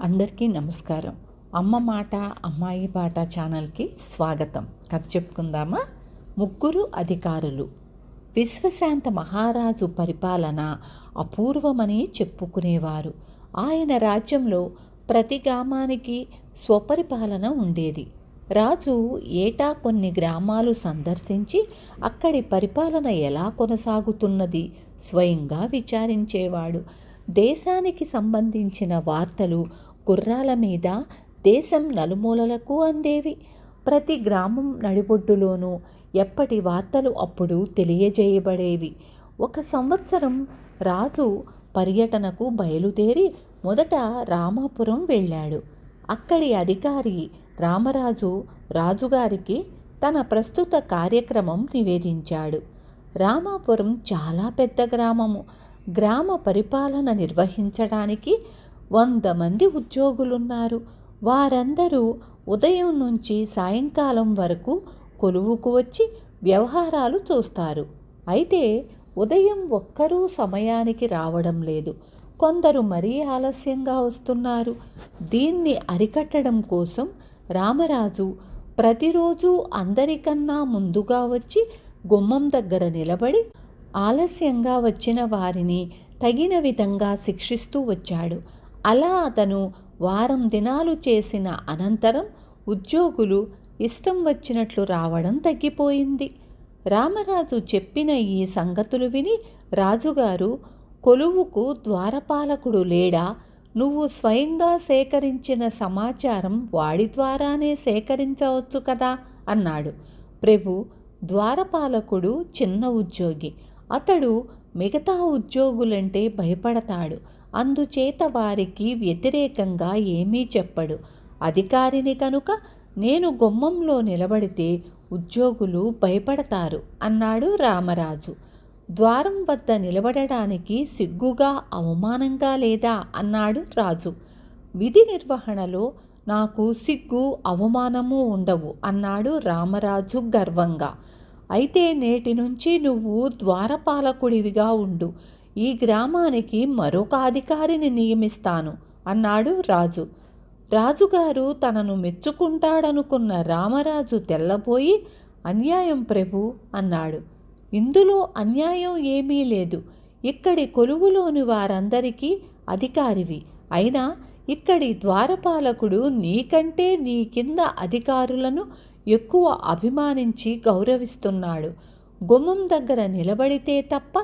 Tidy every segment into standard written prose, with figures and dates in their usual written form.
అందరికీ నమస్కారం. అమ్మ మాట అమ్మాయి బాట ఛానల్కి స్వాగతం. కథ చెప్పుకుందామా? ముగ్గురు అధికారులు. విశ్వశాంత మహారాజు పరిపాలన అపూర్వమని చెప్పుకునేవారు. ఆయన రాజ్యంలో ప్రతి గ్రామానికి స్వపరిపాలన ఉండేది. రాజు ఏటా కొన్ని గ్రామాలు సందర్శించి అక్కడి పరిపాలన ఎలా కొనసాగుతున్నది స్వయంగా విచారించేవాడు. దేశానికి సంబంధించిన వార్తలు గుర్రాల మీద దేశం నలుమూలలకు అందేవి. ప్రతి గ్రామం నడిబొడ్డులోనూ ఎప్పటి వార్తలు అప్పుడు తెలియజేయబడేవి. ఒక సంవత్సరం రాజు పర్యటనకు బయలుదేరి మొదట రామాపురం వెళ్ళాడు. అక్కడి అధికారి రామరాజు రాజుగారికి తన ప్రస్తుత కార్యక్రమం నివేదించాడు. రామాపురం చాలా పెద్ద గ్రామము. గ్రామ పరిపాలన నిర్వహించడానికి 100 మంది ఉద్యోగులున్నారు. వారందరూ ఉదయం నుంచి సాయంకాలం వరకు కొలువుకు వచ్చి వ్యవహారాలు చూస్తారు. అయితే ఉదయం ఒక్కరూ సమయానికి రావడం లేదు. కొందరు మరీ ఆలస్యంగా వస్తున్నారు. దీన్ని అరికట్టడం కోసం రామరాజు ప్రతిరోజు అందరికన్నా ముందుగా వచ్చి గుమ్మం దగ్గర నిలబడి ఆలస్యంగా వచ్చిన వారిని తగిన విధంగా శిక్షిస్తూ వచ్చాడు. అలా అతను వారం దినాలు చేసిన అనంతరం ఉద్యోగులు ఇష్టం వచ్చినట్లు రావడం తగ్గిపోయింది. రామరాజు చెప్పిన ఈ సంగతులు విని రాజుగారు, కొలువుకు ద్వారపాలకుడు లేడా? నువ్వు స్వయంగా సేకరించిన సమాచారం వాడి ద్వారానే సేకరించవచ్చు కదా అన్నాడు. ప్రభు, ద్వారపాలకుడు చిన్న ఉద్యోగి. అతడు మిగతా ఉద్యోగులంటే భయపడతాడు. అందుచేత వారికి వ్యతిరేకంగా ఏమీ చెప్పడు. అధికారిని కనుక నేను గుమ్మంలో నిలబడితే ఉద్యోగులు భయపడతారు అన్నాడు రామరాజు. ద్వారం వద్ద నిలబడడానికి సిగ్గుగా అవమానంగా లేదా అన్నాడు రాజు. విధి నిర్వహణలో నాకు సిగ్గు అవమానము ఉండవు అన్నాడు రామరాజు గర్వంగా. అయితే నేటి నుంచి నువ్వు ద్వారపాలకుడివిగా ఉండు. ఈ గ్రామానికి మరొక అధికారిని నియమిస్తాను అన్నాడు రాజు. రాజుగారు తనను మెచ్చుకుంటాడనుకున్న రామరాజు తెల్లబోయి, అన్యాయం ప్రభు అన్నాడు. ఇందులో అన్యాయం ఏమీ లేదు. ఇక్కడి కొలువులోని వారందరికీ అధికారివి. అయినా ఇక్కడి ద్వారపాలకుడు నీకంటే నీ కింద అధికారులను ఎక్కువ అభిమానించి గౌరవిస్తున్నాడు. గుమ్మం దగ్గర నిలబడితే తప్ప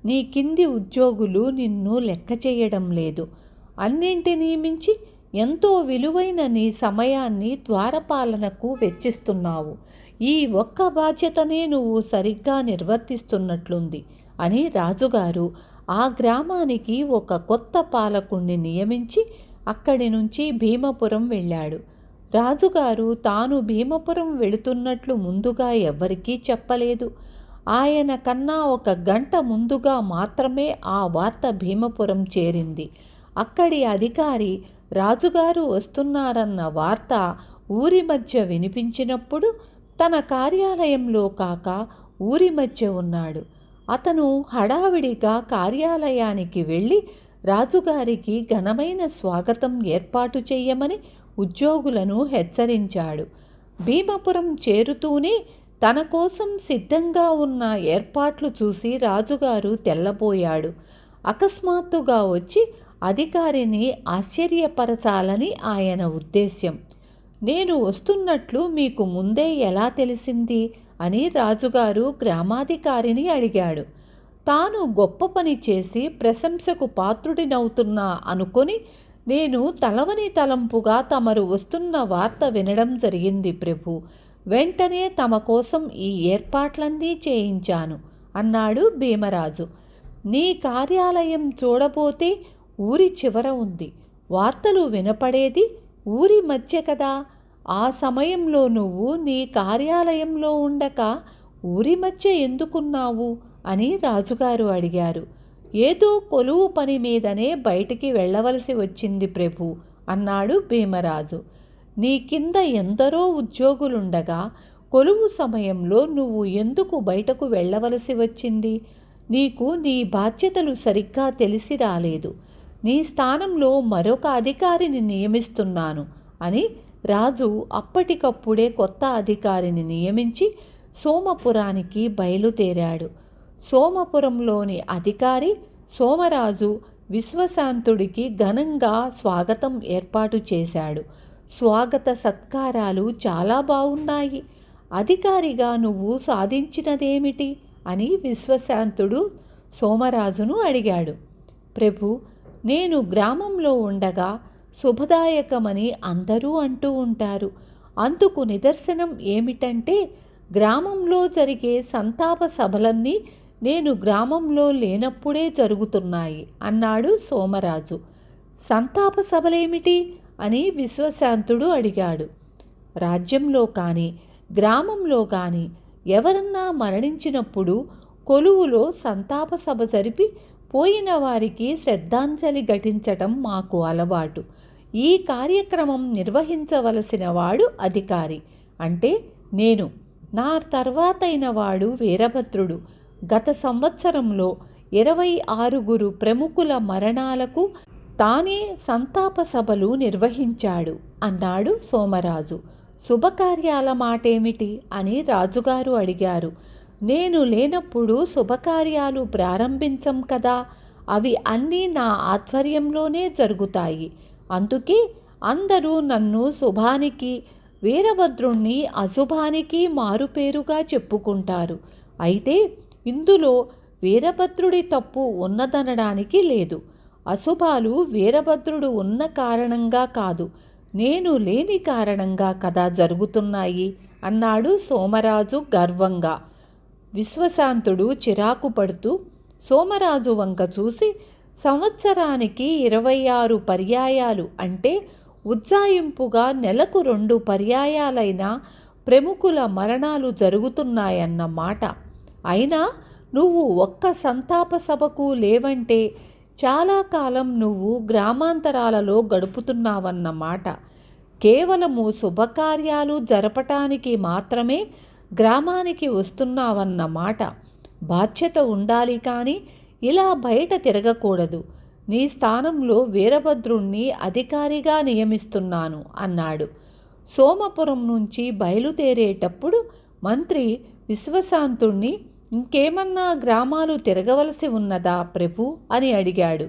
నీ కింది ఉద్యోగులు నిన్ను లెక్క చేయడం లేదు. అన్నింటినీ మించి ఎంతో విలువైన నీ సమయాన్ని ద్వారపాలనకు వెచ్చిస్తున్నావు. ఈ ఒక్క బాధ్యతనే నువ్వు సరిగ్గా నిర్వర్తిస్తున్నట్లుంది అని రాజుగారు ఆ గ్రామానికి ఒక కొత్త పాలకుణ్ణి నియమించి అక్కడి నుంచి భీమపురం వెళ్ళాడు. రాజుగారు తాను భీమపురం వెళుతున్నట్లు ముందుగా ఎవ్వరికీ చెప్పలేదు. ఆయన కన్నా 1 గంట ముందుగా మాత్రమే ఆ వార్త భీమపురం చేరింది. అక్కడి అధికారి రాజుగారు వస్తున్నారన్న వార్త ఊరి మధ్య వినిపించినప్పుడు తన కార్యాలయంలో కాక ఊరి మధ్య ఉన్నాడు. అతను హడావిడిగా కార్యాలయానికి వెళ్ళి రాజుగారికి ఘనమైన స్వాగతం ఏర్పాటు చేయమని ఉద్యోగులను హెచ్చరించాడు. భీమపురం చేరుతూనే తన కోసం సిద్ధంగా ఉన్న ఏర్పాట్లు చూసి రాజుగారు తెల్లబోయాడు. అకస్మాత్తుగా వచ్చి అధికారిని ఆశ్చర్యపరచాలని ఆయన ఉద్దేశ్యం. నేను వస్తున్నట్లు మీకు ముందే ఎలా తెలిసింది అని రాజుగారు గ్రామాధికారిని అడిగాడు. తాను గొప్ప పని చేసి ప్రశంసకు పాత్రుడినవుతున్నా అనుకొని నేను తలవని తలంపుగా తమరు వస్తున్న వార్త వినడం జరిగింది ప్రభు. వెంటనే తమ కోసం ఈ ఏర్పాట్లన్నీ చేయించాను అన్నాడు భీమరాజు. నీ కార్యాలయం చూడబోతే ఊరి చివర ఉంది. వార్తలు వినపడేది ఊరి మధ్య కదా. ఆ సమయంలో నువ్వు నీ కార్యాలయంలో ఉండక ఊరి మధ్య ఎందుకున్నావు అని రాజుగారు అడిగారు. ఏదో కొలువు పని మీదనే బయటికి వెళ్ళవలసి వచ్చింది ప్రభు అన్నాడు భీమరాజు. నీ కింద ఎందరో ఉద్యోగులుండగా కొలువు సమయంలో నువ్వు ఎందుకు బయటకు వెళ్ళవలసి వచ్చింది? నీకు నీ బాధ్యతలు సరిగ్గా తెలిసి రాలేదు. నీ స్థానంలో మరొక అధికారిని నియమిస్తున్నాను అని రాజు అప్పటికప్పుడే కొత్త అధికారిని నియమించి సోమపురానికి బయలుదేరాడు. సోమపురంలోని అధికారి సోమరాజు విశ్వశాంతుడికి ఘనంగా స్వాగతం ఏర్పాటు చేశాడు. స్వాగత సత్కారాలు చాలా బాగున్నాయి. అధికారిగా నువ్వు సాధించినదేమిటి అని విశ్వశాంతుడు సోమరాజును అడిగాడు. ప్రభు, నేను గ్రామంలో ఉండగా శుభదాయకమని అందరూ అంటూ ఉంటారు. అందుకు నిదర్శనం ఏమిటంటే గ్రామంలో జరిగే సంతాప సభలన్నీ నేను గ్రామంలో లేనప్పుడే జరుగుతున్నాయి అన్నాడు సోమరాజు. సంతాప సభలేమిటి అని విశ్వశాంతుడు అడిగాడు. రాజ్యంలో కానీ గ్రామంలో కానీ ఎవరన్నా మరణించినప్పుడు కొలువులో సంతాప సభ జరిపి పోయిన వారికి శ్రద్ధాంజలి ఘటించటం మాకు అలవాటు. ఈ కార్యక్రమం నిర్వహించవలసిన వాడు అధికారి, అంటే నేను. నా తర్వాతైన వాడు వీరభద్రుడు. గత సంవత్సరంలో 26 ప్రముఖుల మరణాలకు తానే సంతాప సభలు నిర్వహించాడు అన్నాడు సోమరాజు. శుభకార్యాల మాటేమిటి అని రాజుగారు అడిగారు. నేను లేనప్పుడు శుభకార్యాలు ప్రారంభించం కదా, అవి అన్నీ నా ఆధ్వర్యంలోనే జరుగుతాయి. అందుకే అందరూ నన్ను శుభానికి, వీరభద్రుణ్ణి అశుభానికి మారుపేరుగా చెప్పుకుంటారు. అయితే ఇందులో వీరభద్రుడి తప్పు ఉన్నదనడానికి లేదు. అశుభాలు వీరభద్రుడు ఉన్న కారణంగా కాదు, నేను లేని కారణంగా కదా జరుగుతున్నాయి అన్నాడు సోమరాజు గర్వంగా. విశ్వశాంతుడు చిరాకు పడుతూ సోమరాజు వంక చూసి, సంవత్సరానికి 26 పర్యాయాలు అంటే ఉజ్జాయింపుగా నెలకు 2 పర్యాయాలైన ప్రముఖుల మరణాలు జరుగుతున్నాయన్నమాట. అయినా నువ్వు ఒక్క సంతాప సభకు లేవంటే చాలా కాలం నువ్వు గ్రామాంతరాలలో గడుపుతున్నావన్నమాట. కేవలము శుభకార్యాలు జరపటానికి మాత్రమే గ్రామానికి వస్తున్నావన్నమాట. బాధ్యత ఉండాలి కానీ ఇలా బయట తిరగకూడదు. నీ స్థానంలో వీరభద్రుణ్ణి అధికారిగా నియమిస్తున్నాను అన్నాడు. సోమపురం నుంచి బయలుదేరేటప్పుడు మంత్రి విశ్వశాంతుణ్ణి, ఇంకేమన్నా గ్రామాలు తిరగవలసి ఉన్నదా ప్రభు అని అడిగాడు.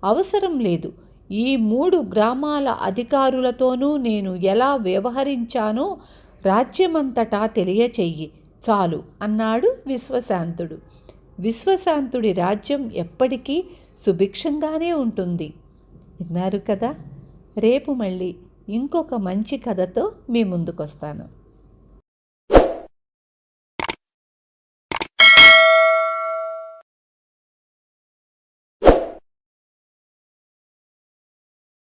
అవసరం లేదు. ఈ 3 గ్రామాల అధికారులతోనూ నేను ఎలా వ్యవహరించానో రాజ్యమంతటా తెలియచెయ్యి చాలు అన్నాడు విశ్వశాంతుడు. విశ్వశాంతుడి రాజ్యం ఎప్పటికీ సుభిక్షంగానే ఉంటుంది. విన్నారు కదా. రేపు మళ్ళీ ఇంకొక మంచి కథతో మీ ముందుకొస్తాను.